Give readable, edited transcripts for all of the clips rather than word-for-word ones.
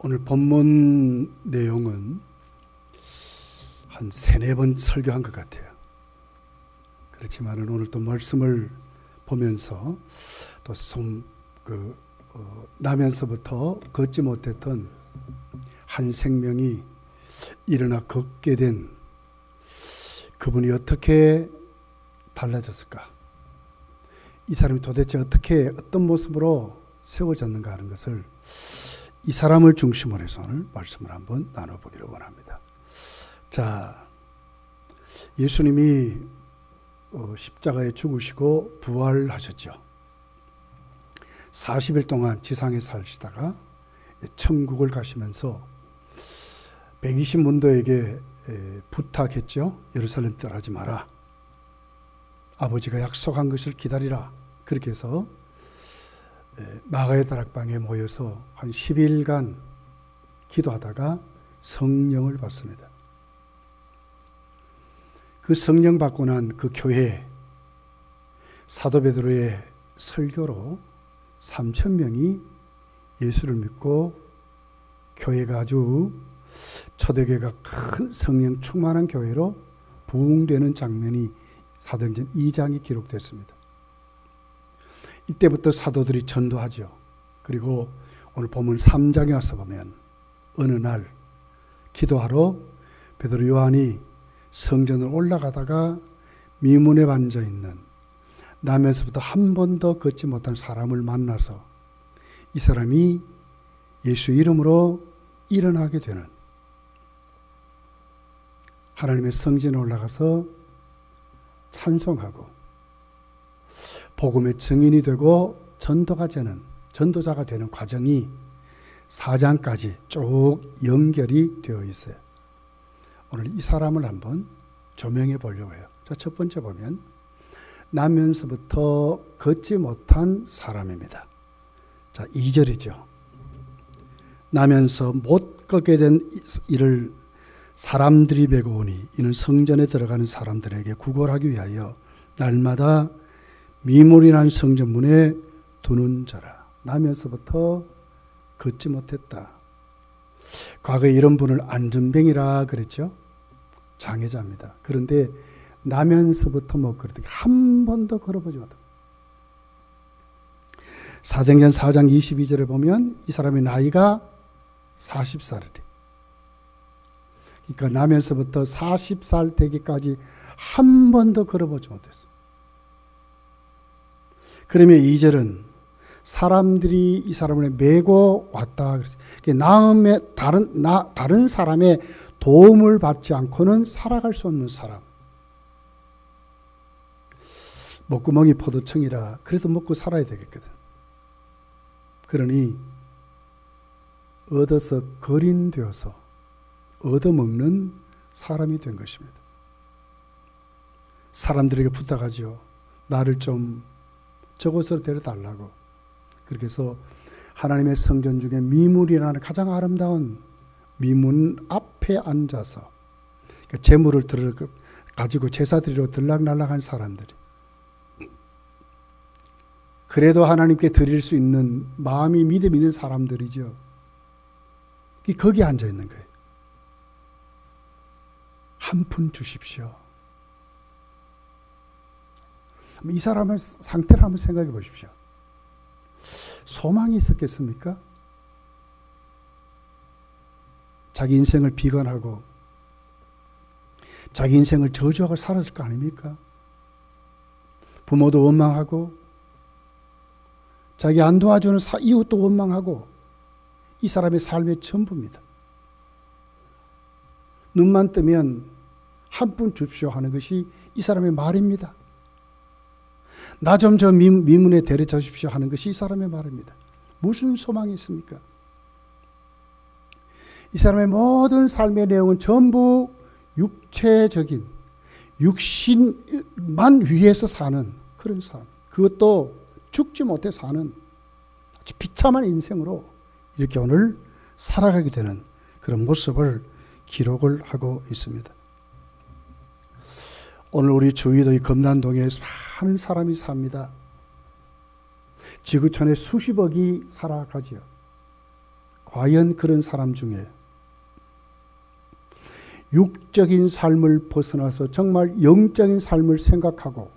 오늘 본문 내용은 한 3-4번 설교한 것 같아요. 그렇지만 오늘 또 말씀을 보면서 또 나면서부터 걷지 못했던 한 생명이 일어나 걷게 된 그분이 어떻게 달라졌을까? 이 사람이 도대체 어떤 모습으로 세워졌는가 하는 것을 이 사람을 중심으로 해서 오늘 말씀을 한번 나눠보기를 원합니다. 자, 예수님이 십자가에 죽으시고 부활하셨죠. 40일 동안 지상에 사시다가 천국을 가시면서 120문도에게 부탁했죠. 예루살렘 떠나지 마라. 아버지가 약속한 것을 기다리라. 그렇게 해서 마가의 다락방에 모여서 한 10일간 기도하다가 성령을 받습니다. 그 성령 받고 난 그 교회, 사도 베드로의 설교로 3,000명이 예수를 믿고 교회가 아주 초대교회가 큰 성령 충만한 교회로 부흥되는 장면이 사도행전 2장에 기록됐습니다. 이때부터 사도들이 전도하죠. 그리고 오늘 본문 3장에 와서 보면 어느 날 기도하러 베드로 요한이 성전을 올라가다가 미문에 앉아있는 나면서부터 한 번도 걷지 못한 사람을 만나서 이 사람이 예수 이름으로 일어나게 되는, 하나님의 성전에 올라가서 찬송하고 복음의 증인이 되고 전도자가 되는 과정이 4장까지 쭉 연결이 되어 있어요. 오늘 이 사람을 한번 조명해 보려고 해요. 자, 첫 번째 보면 나면서부터 걷지 못한 사람입니다. 자, 2절이죠. 나면서 못 걷게 된 이를 사람들이 베고 오니 이는 성전에 들어가는 사람들에게 구걸하기 위하여 날마다 미물이난 성전문에 두는 자라. 나면서부터 걷지 못했다. 과거에 이런 분을 안전뱅이라 그랬죠. 장애자입니다. 그런데 나면서부터 못 걸었다. 한 번도 걸어보지 못했다. 사도행전 4장 22절에 보면 이 사람의 나이가 40살이래. 그러니까 나면서부터 40살 되기까지 한 번도 걸어보지 못했어. 그러면 2절은 사람들이 이 사람을 메고 왔다. 나음에 다른 사람의 도움을 받지 않고는 살아갈 수 없는 사람. 목구멍이 포도청이라 그래도 먹고 살아야 되겠거든. 그러니 얻어서 거린되어서 얻어먹는 사람이 된 것입니다. 사람들에게 부탁하죠. 나를 좀 저곳으로 데려달라고. 그렇게 해서 하나님의 성전 중에 미문이라는 가장 아름다운 미문 앞에 앉아서 제물을 가지고 제사 드리러 들락날락한 사람들이, 그래도 하나님께 드릴 수 있는 마음이 믿음 있는 사람들이죠. 거기 앉아 있는 거예요. 한 푼 주십시오. 이 사람의 상태를 한번 생각해 보십시오. 소망이 있었겠습니까? 자기 인생을 비관하고 자기 인생을 저주하고 살았을 거 아닙니까? 부모도 원망하고 자기 안 도와주는 이웃도 원망하고 이 사람의 삶의 전부입니다. 눈만 뜨면 한 푼 줍시오 하는 것이 이 사람의 말입니다. 나 좀 저 미문에 데려다 주십시오 하는 것이 이 사람의 말입니다. 무슨 소망이 있습니까? 이 사람의 모든 삶의 내용은 전부 육체적인, 육신만 위해서 사는 그런 삶. 그것도 죽지 못해 사는 아주 비참한 인생으로 이렇게 오늘 살아가게 되는 그런 모습을 기록을 하고 있습니다. 오늘 우리 주위도 이 금난동에 많은 사람이 삽니다. 지구촌에 수십억이 살아가지요. 과연 그런 사람 중에 육적인 삶을 벗어나서 정말 영적인 삶을 생각하고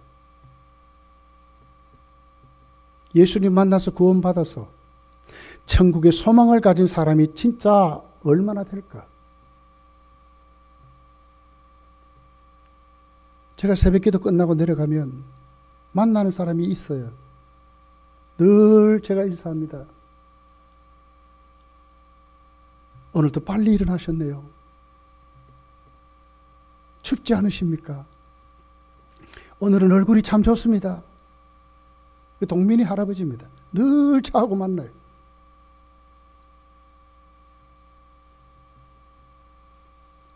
예수님 만나서 구원받아서 천국의 소망을 가진 사람이 진짜 얼마나 될까? 제가 새벽기도 끝나고 내려가면 만나는 사람이 있어요. 늘 제가 인사합니다. 오늘도 빨리 일어나셨네요. 춥지 않으십니까? 오늘은 얼굴이 참 좋습니다. 동민이 할아버지입니다. 늘 저하고 만나요.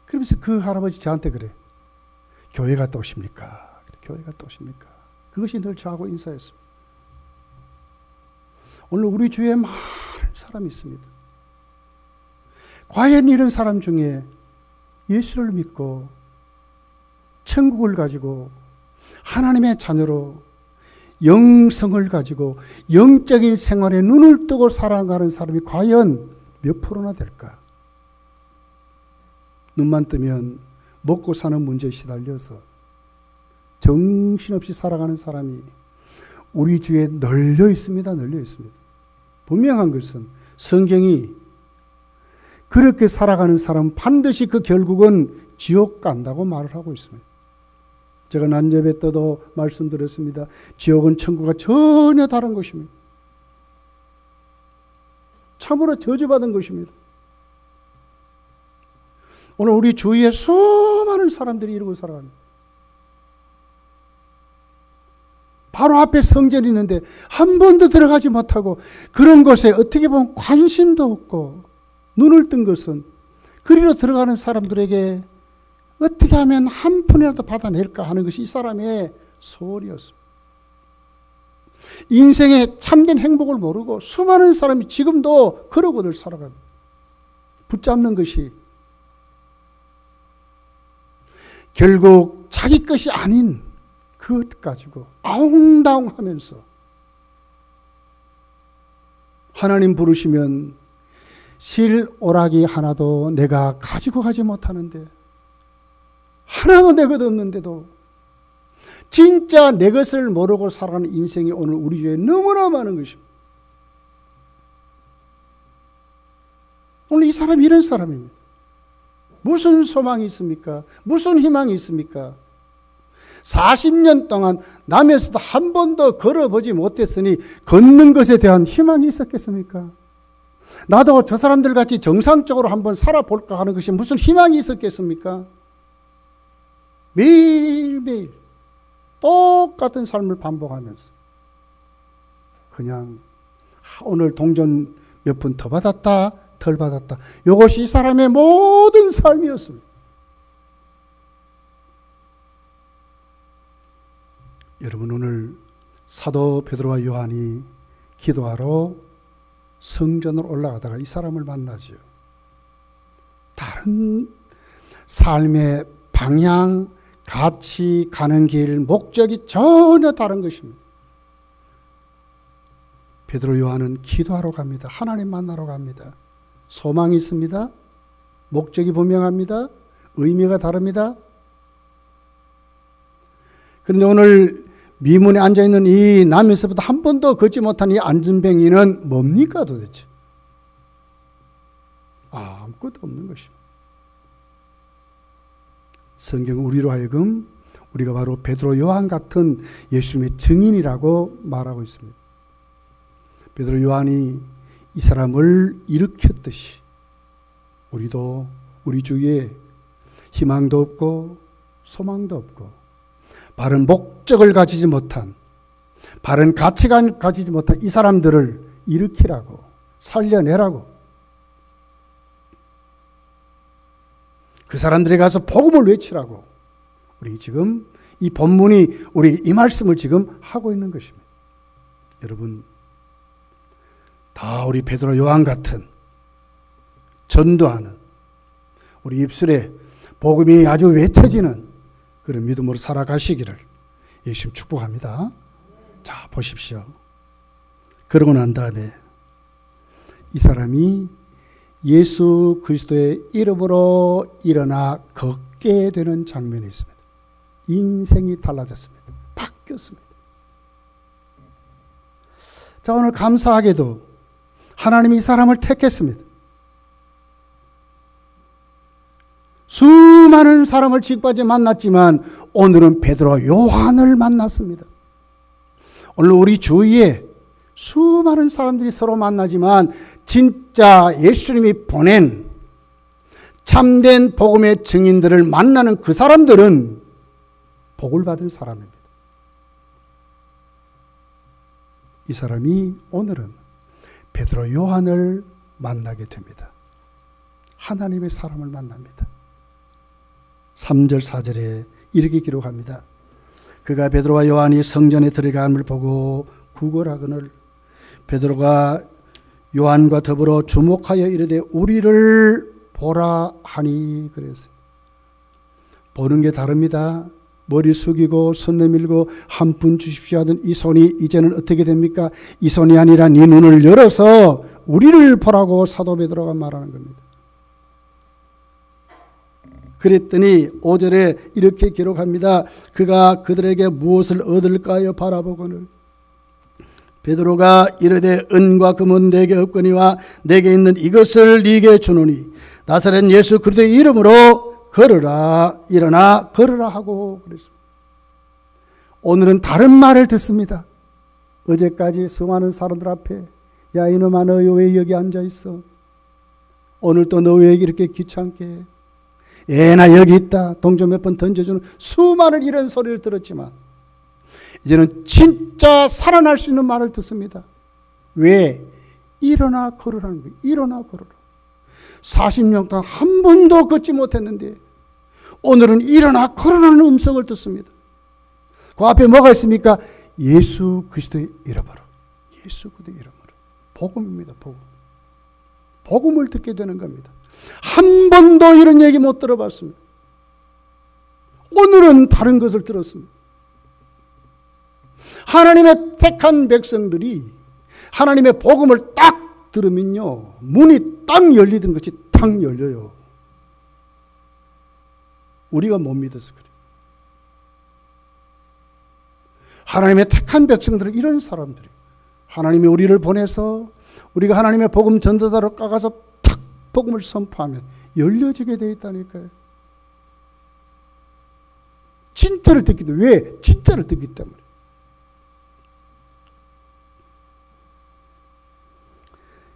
그러면서 그 할아버지 저한테 그래. 교회 갔다 오십니까? 교회 갔다 오십니까? 그것이 늘 저하고 인사였습니다. 오늘 우리 주위에 많은 사람이 있습니다. 과연 이런 사람 중에 예수를 믿고 천국을 가지고 하나님의 자녀로 영성을 가지고 영적인 생활에 눈을 뜨고 살아가는 사람이 과연 몇 프로나 될까? 눈만 뜨면 먹고 사는 문제에 시달려서 정신없이 살아가는 사람이 우리 주위에 널려 있습니다. 널려 있습니다. 분명한 것은 성경이 그렇게 살아가는 사람은 반드시 그 결국은 지옥 간다고 말을 하고 있습니다. 제가 난제배 때도 말씀드렸습니다. 지옥은 천국과 전혀 다른 것입니다. 참으로 저주받은 것입니다. 오늘 우리 주위에 수많은 사람들이 이러고 살아갑니다. 바로 앞에 성전이 있는데 한 번도 들어가지 못하고 그런 곳에 어떻게 보면 관심도 없고 눈을 뜬 것은 그리로 들어가는 사람들에게 어떻게 하면 한 푼이라도 받아낼까 하는 것이 이 사람의 소원이었습니다. 인생의 참된 행복을 모르고 수많은 사람이 지금도 그러고들 살아갑니다. 붙잡는 것이 결국 자기 것이 아닌 그것 가지고 아웅다웅하면서 하나님 부르시면 실오라기 하나도 내가 가지고 가지 못하는데 하나도 내 것 없는데도 진짜 내 것을 모르고 살아가는 인생이 오늘 우리 주위에 너무나 많은 것입니다. 오늘 이 사람이 이런 사람입니다. 무슨 소망이 있습니까? 무슨 희망이 있습니까? 40년 동안 남에서도 한 번도 걸어보지 못했으니 걷는 것에 대한 희망이 있었겠습니까? 나도 저 사람들 같이 정상적으로 한번 살아볼까 하는 것이 무슨 희망이 있었겠습니까? 매일매일 똑같은 삶을 반복하면서 그냥 오늘 동전 몇 푼 더 받았다 덜 받았다 이것이 이 사람의 모든 삶이었습니다. 여러분 오늘 사도 베드로와 요한이 기도하러 성전으로 올라가다가 이 사람을 만나죠. 다른 삶의 방향, 가치, 가는 길, 목적이 전혀 다른 것입니다. 베드로 요한은 기도하러 갑니다. 하나님 만나러 갑니다. 소망이 있습니다. 목적이 분명합니다. 의미가 다릅니다. 그런데 오늘 미문에 앉아있는 이 남에서부터 한 번도 걷지 못한 이 안전뱅이는 뭡니까 도대체? 아무것도 없는 것입니다. 성경은 우리로 하여금 우리가 바로 베드로 요한 같은 예수님의 증인이라고 말하고 있습니다. 베드로 요한이 이 사람을 일으켰듯이 우리도 우리 주위에 희망도 없고 소망도 없고 바른 목적을 가지지 못한 바른 가치관을 가지지 못한 이 사람들을 일으키라고 살려내라고 그 사람들에 가서 복음을 외치라고 우리 지금 이 본문이 우리 이 말씀을 지금 하고 있는 것입니다. 여러분 다 우리 베드로 요한 같은 전도하는 우리 입술에 복음이 아주 외쳐지는 그런 믿음으로 살아가시기를 예수님 축복합니다. 자 보십시오. 그러고 난 다음에 이 사람이 예수 그리스도의 이름으로 일어나 걷게 되는 장면이 있습니다. 인생이 달라졌습니다. 바뀌었습니다. 자, 오늘 감사하게도 하나님이 이 사람을 택했습니다. 수많은 사람을 지금까지 만났지만 오늘은 베드로와 요한을 만났습니다. 오늘 우리 주위에 수많은 사람들이 서로 만나지만 진짜 예수님이 보낸 참된 복음의 증인들을 만나는 그 사람들은 복을 받은 사람입니다. 이 사람이 오늘은 베드로 요한을 만나게 됩니다. 하나님의 사람을 만납니다. 3절 4절에 이렇게 기록합니다. 그가 베드로와 요한이 성전에 들어감을 보고 구걸하거늘 베드로가 요한과 더불어 주목하여 이르되 우리를 보라 하니 그랬어요. 보는 게 다릅니다. 머리 숙이고 손 내밀고 한 푼 주십시오 하던 이 손이 이제는 어떻게 됩니까? 이 손이 아니라 네 눈을 열어서 우리를 보라고 사도 베드로가 말하는 겁니다. 그랬더니 5절에 이렇게 기록합니다. 그가 그들에게 무엇을 얻을까요? 바라보거늘 베드로가 이르되 은과 금은 내게 없거니와 내게 있는 이것을 네게 주노니 나사렛 예수 그리스도의 이름으로 걸으라 일어나 걸으라 하고 그랬습니다. 오늘은 다른 말을 듣습니다. 어제까지 수많은 사람들 앞에 야 이놈아 너 왜 여기 앉아 있어? 오늘 또 너 왜 이렇게 귀찮게 해? 나 여기 있다. 동전 몇 번 던져주는 수많은 이런 소리를 들었지만 이제는 진짜 살아날 수 있는 말을 듣습니다. 왜? 일어나 걸으라는 거예요. 일어나 걸으라. 40년 동안 한 번도 걷지 못했는데 오늘은 일어나 걸으라는 음성을 듣습니다. 그 앞에 뭐가 있습니까? 예수 그리스도의 이름으로. 예수 그리스도의 이름으로. 복음입니다. 복음. 복음을 듣게 되는 겁니다. 한 번도 이런 얘기 못 들어봤습니다. 오늘은 다른 것을 들었습니다. 하나님의 택한 백성들이 하나님의 복음을 딱 들으면요 문이 딱 열리던 것이 딱 열려요. 우리가 못 믿어서 그래요. 하나님의 택한 백성들은 이런 사람들이에요. 하나님이 우리를 보내서 우리가 하나님의 복음 전도자로 가서 탁 복음을 선포하면 열려지게 되어 있다니까요. 진짜를 듣기 때문에. 왜? 진짜를 듣기 때문에.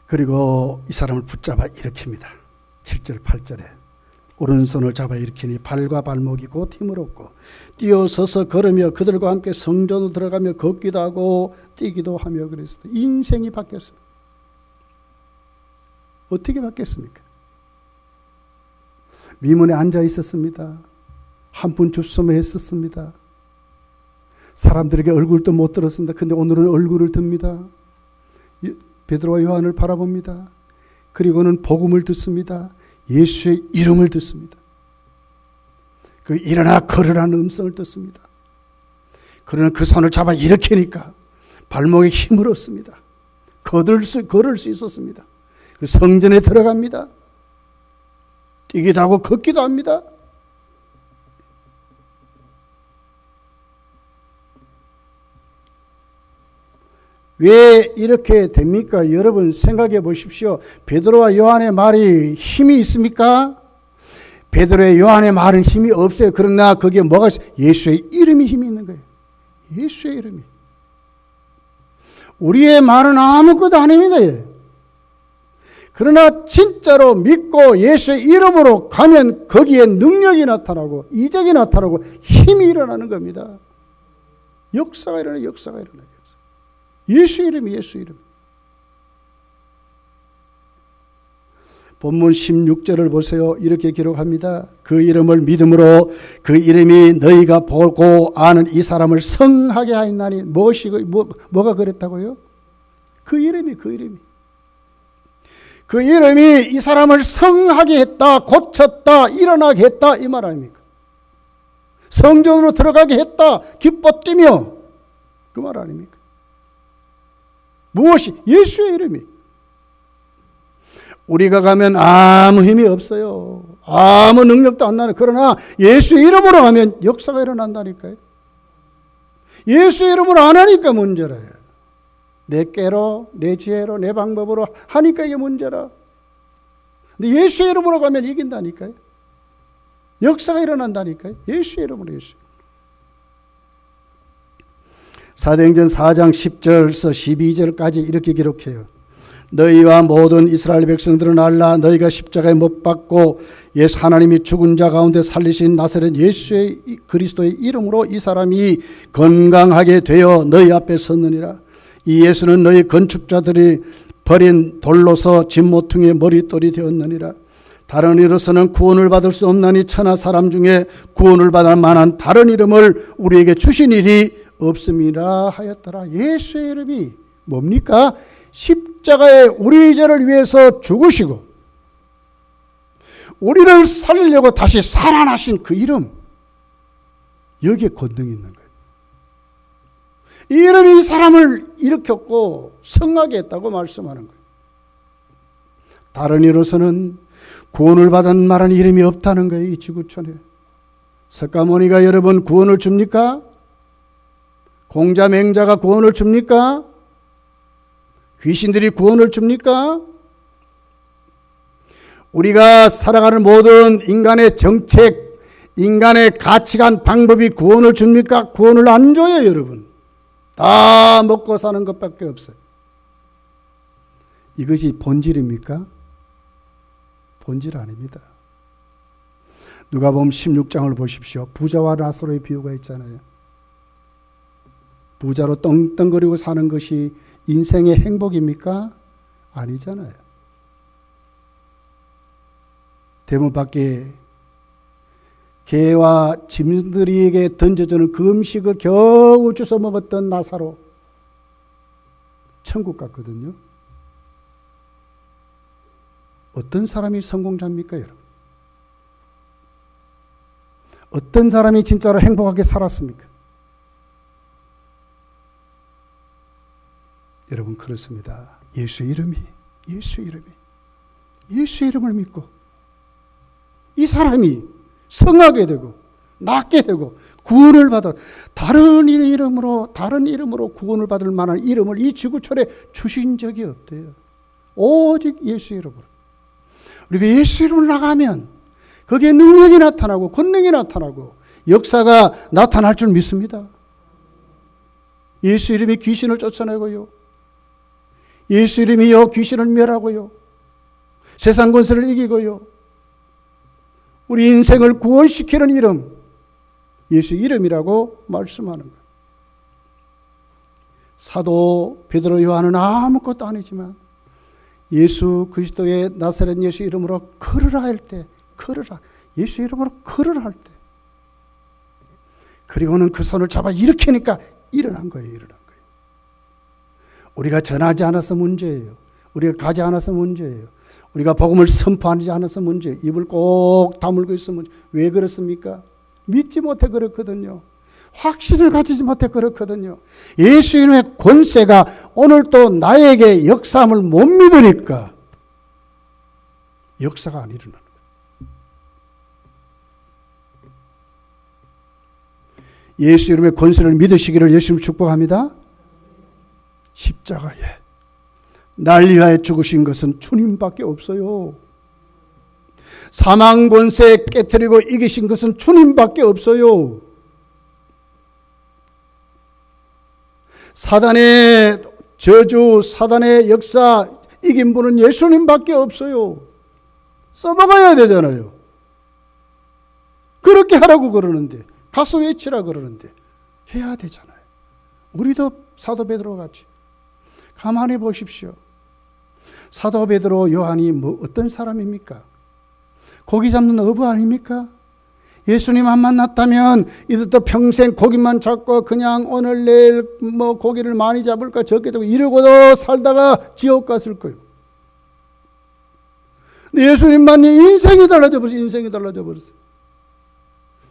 그리고 이 사람을 붙잡아 일으킵니다. 7절 8절에 오른손을 잡아 일으키니 발과 발목이 곧 힘을 얻고 뛰어서서 걸으며 그들과 함께 성전으로 들어가며 걷기도 하고 뛰기도 하며 그랬습니다. 인생이 바뀌었습니다. 어떻게 바뀌었습니까? 미문에 앉아 있었습니다. 한 푼 줍소매 했었습니다. 사람들에게 얼굴도 못 들었습니다. 근데 오늘은 얼굴을 듭니다. 베드로와 요한을 바라봅니다. 그리고는 복음을 듣습니다. 예수의 이름을 듣습니다. 그 일어나 걸으라는 음성을 듣습니다. 그러나 그 손을 잡아 일으키니까 발목에 힘을 얻습니다. 걸을 수 있었습니다. 성전에 들어갑니다. 뛰기도 하고 걷기도 합니다. 왜 이렇게 됩니까? 여러분 생각해 보십시오. 베드로와 요한의 말이 힘이 있습니까? 베드로의 요한의 말은 힘이 없어요. 그러나 거기에 뭐가 있어요? 예수의 이름이 힘이 있는 거예요. 예수의 이름이. 우리의 말은 아무것도 아닙니다. 그러나 진짜로 믿고 예수의 이름으로 가면 거기에 능력이 나타나고 이적이 나타나고 힘이 일어나는 겁니다. 역사가 일어나요. 역사가 일어나요. 예수 이름이 예수 이름. 본문 16절을 보세요. 이렇게 기록합니다. 그 이름을 믿음으로 그 이름이 너희가 보고 아는 이 사람을 성하게 하였나니 뭐가 그랬다고요? 그 이름이 이 사람을 성하게 했다, 고쳤다, 일어나게 했다 이 말 아닙니까? 성전으로 들어가게 했다, 기뻐 뛰며 그 말 아닙니까? 무엇이? 예수의 이름이. 우리가 가면 아무 힘이 없어요. 아무 능력도 안 나는. 그러나 예수의 이름으로 하면 역사가 일어난다니까요. 예수의 이름으로 안 하니까 문제라요. 내 꾀로, 내 지혜로, 내 방법으로 하니까 이게 문제라. 근데 예수의 이름으로 가면 이긴다니까요. 역사가 일어난다니까요. 예수의 이름으로. 예수. 사도행전 4장 10절에서 12절까지 이렇게 기록해요. 너희와 모든 이스라엘 백성들은 알라. 너희가 십자가에 못 박고 예수 하나님이 죽은 자 가운데 살리신 나사렛 예수의 그리스도의 이름으로 이 사람이 건강하게 되어 너희 앞에 섰느니라. 이 예수는 너희 건축자들이 버린 돌로서 진모퉁이의 머릿돌이 되었느니라. 다른 이로서는 구원을 받을 수 없나니 천하 사람 중에 구원을 받을 만한 다른 이름을 우리에게 주신 일이 없음이라 하였더라. 예수의 이름이 뭡니까? 십자가에 우리 죄를 위해서 죽으시고 우리를 살리려고 다시 살아나신 그 이름, 여기에 권능이 있는 거예요. 이 이름이 사람을 일으켰고 성하게 했다고 말씀하는 거예요. 다른 이로서는 구원을 받은 말한 이름이 없다는 거예요. 이 지구촌에. 석가모니가 여러분 구원을 줍니까? 공자 맹자가 구원을 줍니까? 귀신들이 구원을 줍니까? 우리가 살아가는 모든 인간의 정책, 인간의 가치관, 방법이 구원을 줍니까? 구원을 안 줘요, 여러분. 다 먹고 사는 것밖에 없어요. 이것이 본질입니까? 본질 아닙니다. 누가복음 16장을 보십시오. 부자와 나사로의 비유가 있잖아요. 부자로 떵떵거리고 사는 것이 인생의 행복입니까? 아니잖아요. 대문 밖에 개와 짐승들에게 던져주는 그 음식을 겨우 주워 먹었던 나사로, 천국 갔거든요. 어떤 사람이 성공자입니까, 여러분? 어떤 사람이 진짜로 행복하게 살았습니까? 여러분, 그렇습니다. 예수의 이름이, 예수의 이름을 믿고 이 사람이 성하게 되고 낫게 되고 구원을 받아 다른 이름으로 구원을 받을 만한 이름을 이 지구촌에 주신 적이 없대요. 오직 예수 이름으로. 우리가 예수 이름으로 나가면 거기에 능력이 나타나고 권능이 나타나고 역사가 나타날 줄 믿습니다. 예수 이름이 귀신을 쫓아내고요. 예수 이름이요 귀신을 멸하고요. 세상 권세를 이기고요. 우리 인생을 구원시키는 이름, 예수 이름이라고 말씀하는 거예요. 사도 베드로 요한은 아무것도 아니지만 예수 그리스도의 나사렛 예수 이름으로 걸으라 할 때, 예수 이름으로 걸으라 할 때, 그리고는 그 손을 잡아 일으키니까 일어난 거예요. 우리가 전하지 않아서 문제예요. 우리가 가지 않아서 문제예요. 우리가 복음을 선포하지 않아서 문제예요. 입을 꼭 다물고 있으면 왜 그렇습니까? 믿지 못해 그렇거든요. 확신을 가지지 못해 그렇거든요. 예수 이름의 권세가 오늘 또 나에게 역사함을 못 믿으니까 역사가 안 일어나는 거예요. 예수 이름의 권세를 믿으시기를 예수님 축복합니다. 십자가에 날 위하여 죽으신 것은 주님밖에 없어요. 사망 권세 깨뜨리고 이기신 것은 주님밖에 없어요. 사단의 저주, 사단의 역사 이긴 분은 예수님밖에 없어요. 써먹어야 되잖아요. 그렇게 하라고 그러는데, 가서 외치라 그러는데 해야 되잖아요. 우리도 사도 베드로 같이 가만히 보십시오. 사도 베드로 요한이 어떤 사람입니까? 고기 잡는 어부 아닙니까? 예수님 안 만났다면 이들도 평생 고기만 잡고 그냥 오늘 내일 고기를 많이 잡을까 적게 잡고 이러고도 살다가 지옥 갔을 거예요. 근데 예수님만 인생이 달라져 버렸어요.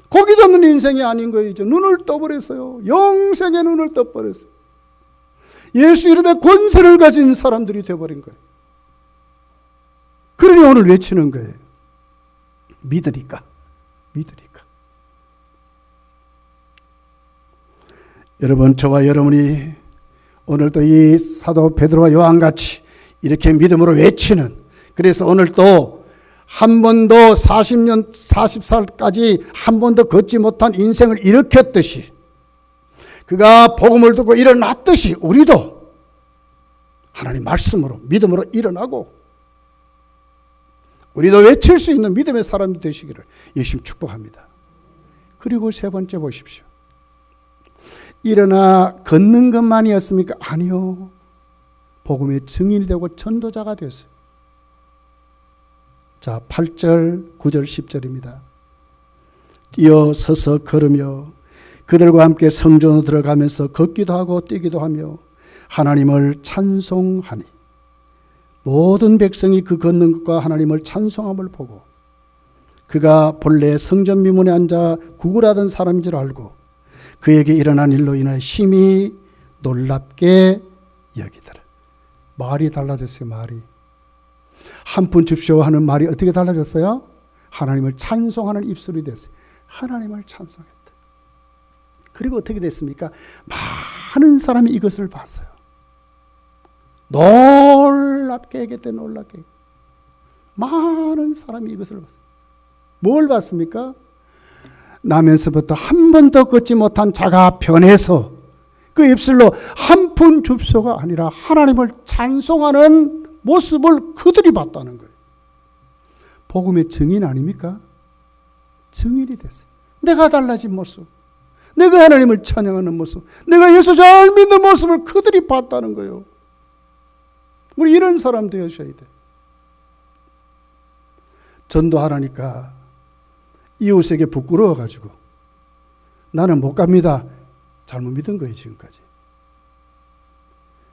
고기 잡는 인생이 아닌 거예요. 이제 눈을 떠버렸어요. 영생의 눈을 떠버렸어요. 예수 이름의 권세를 가진 사람들이 되어버린 거예요. 그러니 오늘 외치는 거예요. 믿으니까. 여러분, 저와 여러분이 오늘도 이 사도 베드로와 요한같이 이렇게 믿음으로 외치는, 그래서 오늘 또 한 번도 40년, 40살까지 한 번도 걷지 못한 인생을 일으켰듯이, 그가 복음을 듣고 일어났듯이 우리도 하나님 말씀으로 믿음으로 일어나고 우리도 외칠 수 있는 믿음의 사람이 되시기를 예수님 축복합니다. 그리고 세 번째 보십시오. 일어나 걷는 것만이었습니까? 아니요. 복음의 증인이 되고 전도자가 됐어요. 자, 8절, 9절, 10절입니다. 뛰어 서서 걸으며 그들과 함께 성전으로 들어가면서 걷기도 하고 뛰기도 하며 하나님을 찬송하니, 모든 백성이 그 걷는 것과 하나님을 찬송함을 보고 그가 본래 성전 미문에 앉아 구걸하던 사람인 줄 알고 그에게 일어난 일로 인하여 심히 놀랍게 여기더라. 말이 달라졌어요. 말이. 한 푼 줍쇼 하는 말이 어떻게 달라졌어요? 하나님을 찬송하는 입술이 됐어요. 하나님을 찬송했다. 그리고 어떻게 됐습니까? 많은 사람이 이것을 봤어요. 놀랍게 얘기했대. 놀랍게. 많은 사람이 이것을 봤어요. 뭘 봤습니까? 나면서부터 한 번도 걷지 못한 자가 변해서 그 입술로 한 푼 줍쇼가 아니라 하나님을 찬송하는 모습을 그들이 봤다는 거예요. 복음의 증인 아닙니까? 증인이 됐어요. 내가 달라진 모습, 내가 하나님을 찬양하는 모습, 내가 예수 잘 믿는 모습을 그들이 봤다는 거예요. 우리 이런 사람 되셔야 돼. 전도하라니까 이웃에게 부끄러워가지고 나는 못 갑니다. 잘못 믿은 거예요. 지금까지.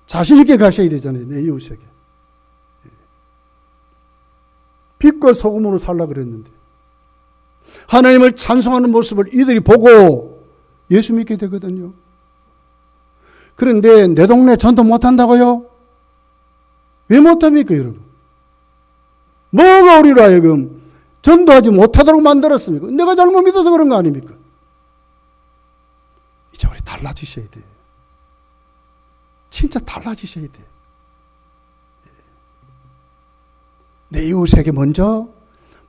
자신 있게 가셔야 되잖아요. 내 이웃에게. 빛과 소금으로 살라 그랬는데 하나님을 찬송하는 모습을 이들이 보고 예수 믿게 되거든요. 그런데 내 동네 전도 못한다고요? 왜 못합니까, 여러분? 뭐가 우리로 하여금 전도하지 못하도록 만들었습니까? 내가 잘못 믿어서 그런 거 아닙니까? 이제 우리 달라지셔야 돼. 진짜 달라지셔야 돼. 내 이웃에게 먼저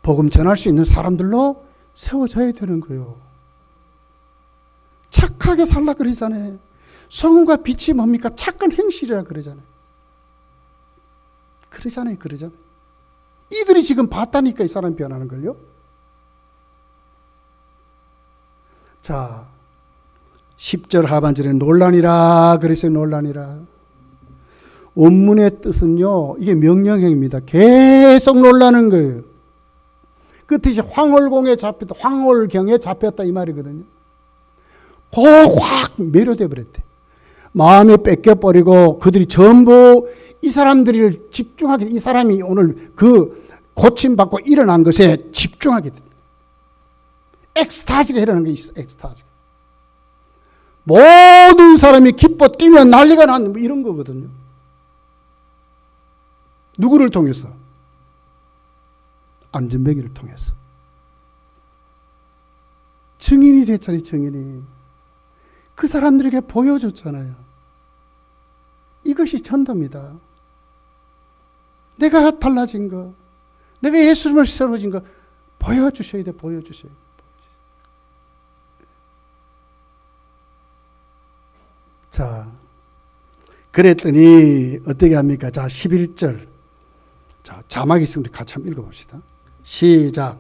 복음 전할 수 있는 사람들로 세워져야 되는 거예요. 착하게 살라 그러잖아요. 성과 빛이 뭡니까? 착한 행실이라 그러잖아요. 그러잖아요. 이들이 지금 봤다니까 이 사람이 변하는 걸요. 자, 10절 하반절에 논란이라 그랬어요. 논란이라. 원문의 뜻은요, 이게 명령형입니다. 계속 놀라는 거예요. 그 뜻이 황홀경에 잡혔다 이 말이거든요. 확 매료돼 버렸대. 마음에 뺏겨버리고 그들이 전부 이 사람들을 집중하게, 이 사람이 오늘 그 고침받고 일어난 것에 집중하게 돼. 엑스타즈가 일어나는 게 있어. 엑스타즈. 모든 사람이 기뻐 뛰면 난리가 나는 뭐 이런 거거든요. 누구를 통해서? 안전뱅이를 통해서. 증인이 됐잖아요. 증인이. 그 사람들에게 보여줬잖아요. 이것이 전도입니다. 내가 달라진 거, 내가 예수님을 새로워진 거 보여주셔야 돼. 보여주셔야 돼. 자, 그랬더니 어떻게 합니까? 자, 11절. 자, 자막이 있으면 같이 한번 읽어봅시다. 시작.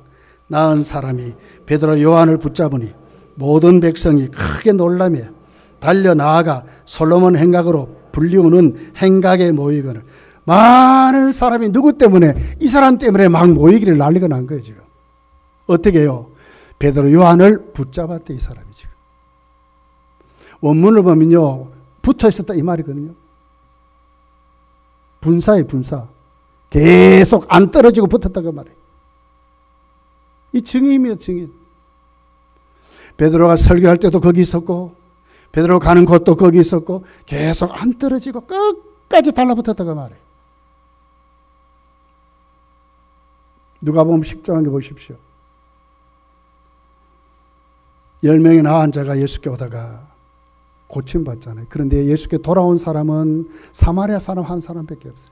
나은 사람이 베드로 요한을 붙잡으니 모든 백성이 크게 놀라며 달려 나아가 솔로몬 행각으로 불리우는 행각에 모이거늘. 많은 사람이 누구 때문에? 이 사람 때문에 막 모이기를 난리가 난 거예요. 지금 어떻게 해요? 베드로 요한을 붙잡았대. 이 사람이 지금 원문을 보면요, 붙어 있었다 이 말이거든요. 분사예요. 분사. 계속 안 떨어지고 붙었다고 말해요. 이 증인입니다. 증인. 베드로가 설교할 때도 거기 있었고 베드로 가는 곳도 거기 있었고 계속 안 떨어지고 끝까지 달라붙었다고 말해요. 누가복음 10장에 보십시오. 10명의 나은 자가 예수께 오다가 고침받잖아요. 그런데 예수께 돌아온 사람은 사마리아 사람 한 사람밖에 없어요.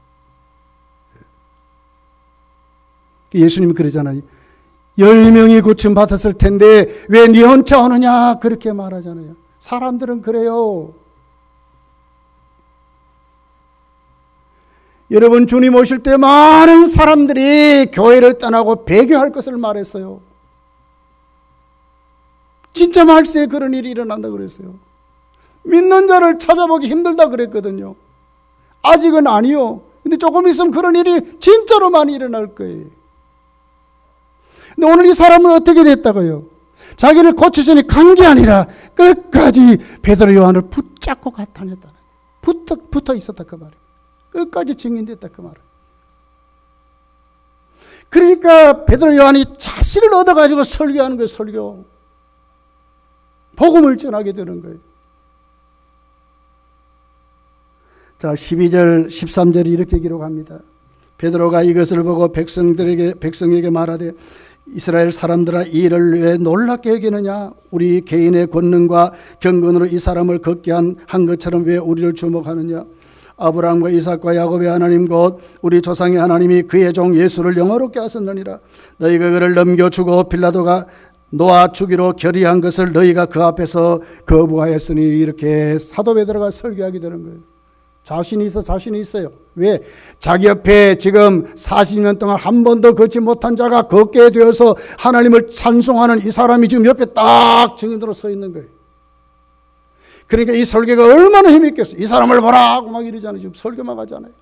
예수님이 그러잖아요. 10명이 고침받았을 텐데 왜 네 혼자 오느냐 그렇게 말하잖아요. 사람들은 그래요. 여러분, 주님 오실 때 많은 사람들이 교회를 떠나고 배교할 것을 말했어요. 진짜 말세에 그런 일이 일어난다 그랬어요. 믿는 자를 찾아보기 힘들다 그랬거든요. 아직은 아니요. 근데 조금 있으면 그런 일이 진짜로 많이 일어날 거예요. 근데 오늘 이 사람은 어떻게 됐다고요? 자기를 고치시니 간 게 아니라 끝까지 베드로 요한을 붙잡고 다녔다. 붙어 있었다 그 말이에요. 끝까지 증인됐다 그 말이에요. 그러니까 베드로 요한이 자신을 얻어가지고 설교하는 거예요. 설교. 복음을 전하게 되는 거예요. 자, 12절 13절이 이렇게 기록합니다. 베드로가 이것을 보고 백성에게 말하되 이스라엘 사람들아, 이 일을 왜 놀랍게 여기느냐? 우리 개인의 권능과 경건으로 이 사람을 걷게 한 것처럼 왜 우리를 주목하느냐? 아브라함과 이삭과 야곱의 하나님 곧 우리 조상의 하나님이 그의 종 예수를 영화롭게 하셨느니라. 너희가 그를 넘겨주고 빌라도가 놓아 주기로 결의한 것을 너희가 그 앞에서 거부하였으니, 이렇게 사도 베드로가 설교하게 되는 거예요. 자신이 있어요. 왜? 자기 옆에 지금 40년 동안 한 번도 걷지 못한 자가 걷게 되어서 하나님을 찬송하는 이 사람이 지금 옆에 딱 증인으로 서 있는 거예요. 그러니까 이 설교가 얼마나 힘있겠어요. 이 사람을 보라 하고 막 이러잖아요. 지금 설교만 하잖아요.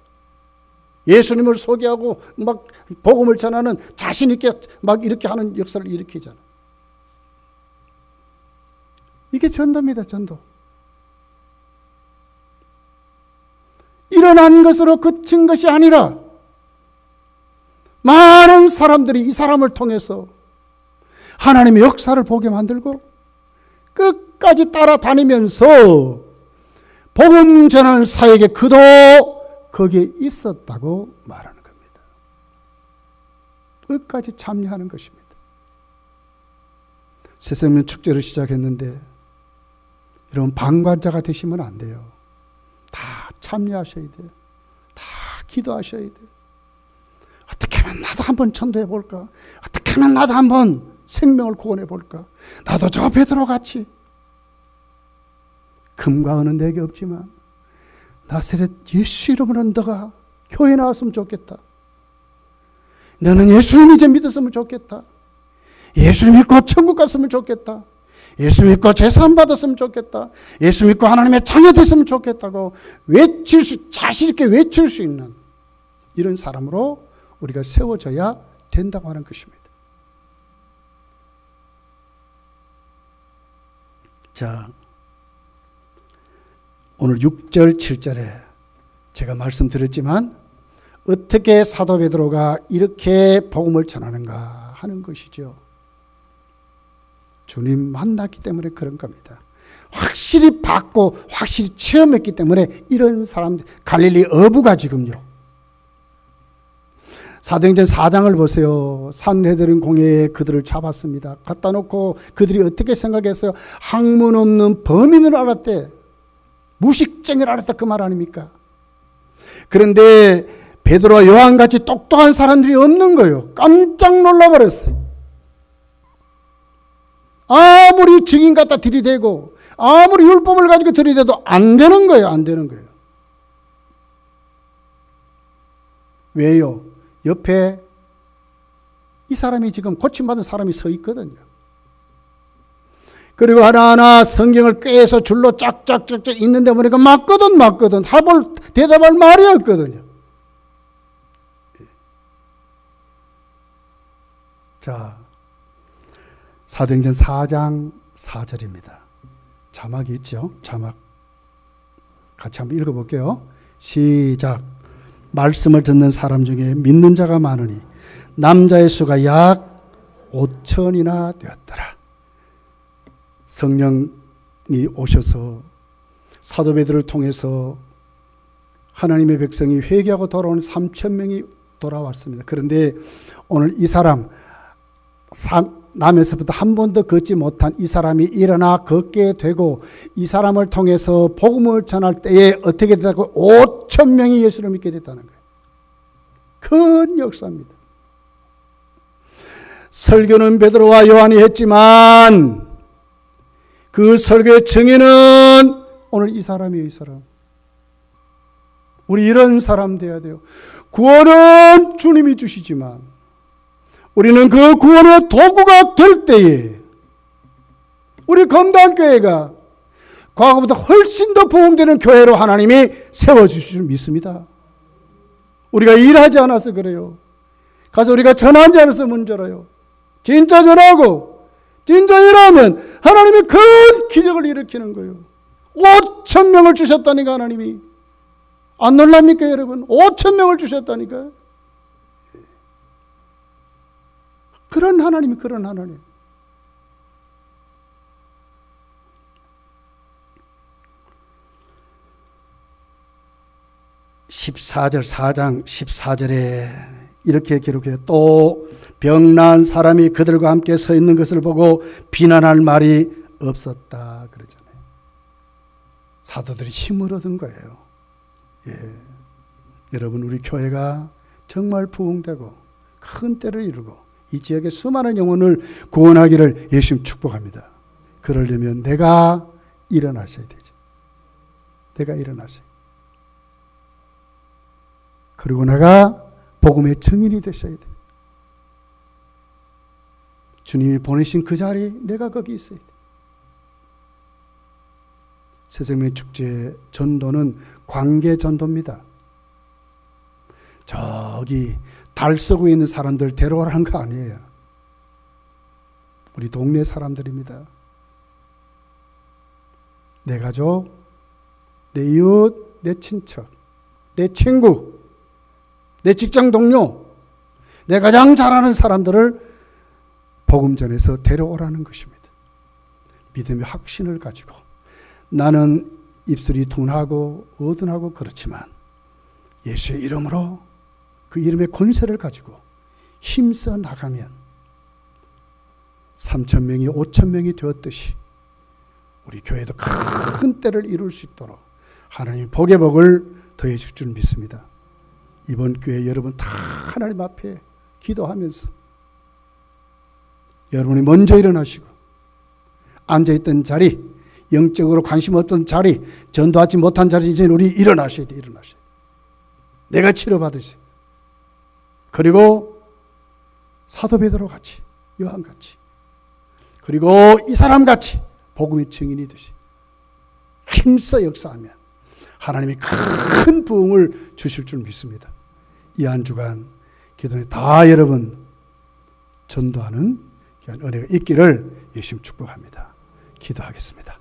예수님을 소개하고 막 복음을 전하는 자신 있게 막 이렇게 하는 역사를 일으키잖아요. 이게 전도입니다. 전도. 일어난 것으로 그친 것이 아니라 많은 사람들이 이 사람을 통해서 하나님의 역사를 보게 만들고 끝까지 따라다니면서 복음 전하는 사역에 그도 거기에 있었다고 말하는 겁니다. 끝까지 참여하는 것입니다. 새생명 축제를 시작했는데 여러분, 방관자가 되시면 안 돼요. 다 참여하셔야 돼요. 다 기도하셔야 돼요. 어떻게 하면 나도 한번 전도해 볼까? 어떻게 하면 나도 한번 생명을 구원해 볼까? 나도 저 베드로 같이. 금과 은은 내게 없지만 나사렛 예수 이름으로 너가 교회 나왔으면 좋겠다. 너는 예수님 이제 믿었으면 좋겠다. 예수 믿고 천국 갔으면 좋겠다. 예수 믿고 제사함 받았으면 좋겠다. 예수 믿고 하나님의 자녀 됐으면 좋겠다고 자신 있게 외칠 수 있는 이런 사람으로 우리가 세워져야 된다고 하는 것입니다. 자, 오늘 6절 7절에 제가 말씀드렸지만 어떻게 사도 베드로가 이렇게 복음을 전하는가 하는 것이죠. 주님 만났기 때문에 그런 겁니다. 확실히 받고 확실히 체험했기 때문에 이런 사람들, 갈릴리 어부가 지금요. 사도행전 4장을 보세요. 산헤드린 공회에 그들을 잡았습니다. 갖다 놓고 그들이 어떻게 생각했어요? 학문 없는 범인을 알았대. 무식쟁이를 알았다 그 말 아닙니까? 그런데 베드로와 요한같이 똑똑한 사람들이 없는 거예요. 깜짝 놀라버렸어요. 아무리 증인 갖다 들이대고 아무리 율법을 가지고 들이대도 안 되는 거예요. 안 되는 거예요. 왜요? 옆에 이 사람이 지금 고침받은 사람이 서 있거든요. 그리고 하나하나 성경을 꿰서 줄로 짝짝짝짝 있는데 보니까 맞거든. 대답할 말이 없거든요. 자, 사도행전 4장 4절입니다. 자막이 있죠? 자막 같이 한번 읽어볼게요. 시작. 말씀을 듣는 사람 중에 믿는 자가 많으니 남자의 수가 약 5천이나 되었더라. 성령이 오셔서 사도 베드로를 통해서 하나님의 백성이 회개하고 돌아오는 3천 명이 돌아왔습니다. 그런데 오늘 이 사람 남에서부터 한 번도 걷지 못한 이 사람이 일어나 걷게 되고 이 사람을 통해서 복음을 전할 때에 어떻게 됐다고 5천 명이 예수를 믿게 됐다는 거예요. 큰 역사입니다. 설교는 베드로와 요한이 했지만 그 설교의 증인은 오늘 이 사람이에요. 이 사람. 우리 이런 사람 돼야 돼요. 구원은 주님이 주시지만 우리는 그 구원의 도구가 될 때에 우리 건단교회가 과거보다 훨씬 더 부흥되는 교회로 하나님이 세워주실 줄 믿습니다. 우리가 일하지 않아서 그래요. 가서 우리가 전하지 않아서 문제라요. 진짜 전하고 진짜 일하면 하나님이 큰 기적을 일으키는 거예요. 5천 명을 주셨다니까 하나님이. 안 놀랍니까 여러분? 5천 명을 주셨다니까. 그런 하나님이 그런 하나님. (14절) 4장 14절에 이렇게 기록해요. 또 병난 사람이 그들과 함께 서 있는 것을 보고 비난할 말이 없었다 그러잖아요. 사도들이 힘을 얻은 거예요. 여러분 우리 교회가 정말 부흥되고 큰 때를 이루고 이 지역의 수많은 영혼을 구원하기를 예수님 축복합니다. 그러려면 내가 일어나셔야 되죠. 내가 일어나셔야. 그리고 내가 복음의 증인이 되셔야 돼. 주님이 보내신 그 자리 내가 거기 있어야 돼. 새생명 축제 전도는 관계 전도입니다. 저기 달 쏘고 있는 사람들 데려오라는 거 아니에요. 우리 동네 사람들입니다. 내 가족, 내 이웃, 내 친척, 내 친구, 내 직장 동료, 내 가장 잘 아는 사람들을 복음 전해서 데려오라는 것입니다. 믿음의 확신을 가지고 나는 입술이 둔하고 어둔하고 그렇지만 예수의 이름으로 그 이름의 권세를 가지고 힘써 나가면 3천 명이 5천 명이 되었듯이 우리 교회도 큰 때를 이룰 수 있도록 하나님이 복의 복을 더해 줄 줄 믿습니다. 이번 교회 여러분 다 하나님 앞에 기도하면서 여러분이 먼저 일어나시고 앉아있던 자리, 영적으로 관심 없던 자리, 전도하지 못한 자리 이제 우리 일어나셔야 돼. 일어나셔야 돼. 내가 치료받으세요. 그리고 사도 베드로 같이, 요한 같이, 그리고 이 사람 같이 복음의 증인이 되시. 힘써 역사하면 하나님이 큰 부흥을 주실 줄 믿습니다. 이 한 주간 기도에 다 여러분 전도하는 은혜가 있기를 예수님 축복합니다. 기도하겠습니다.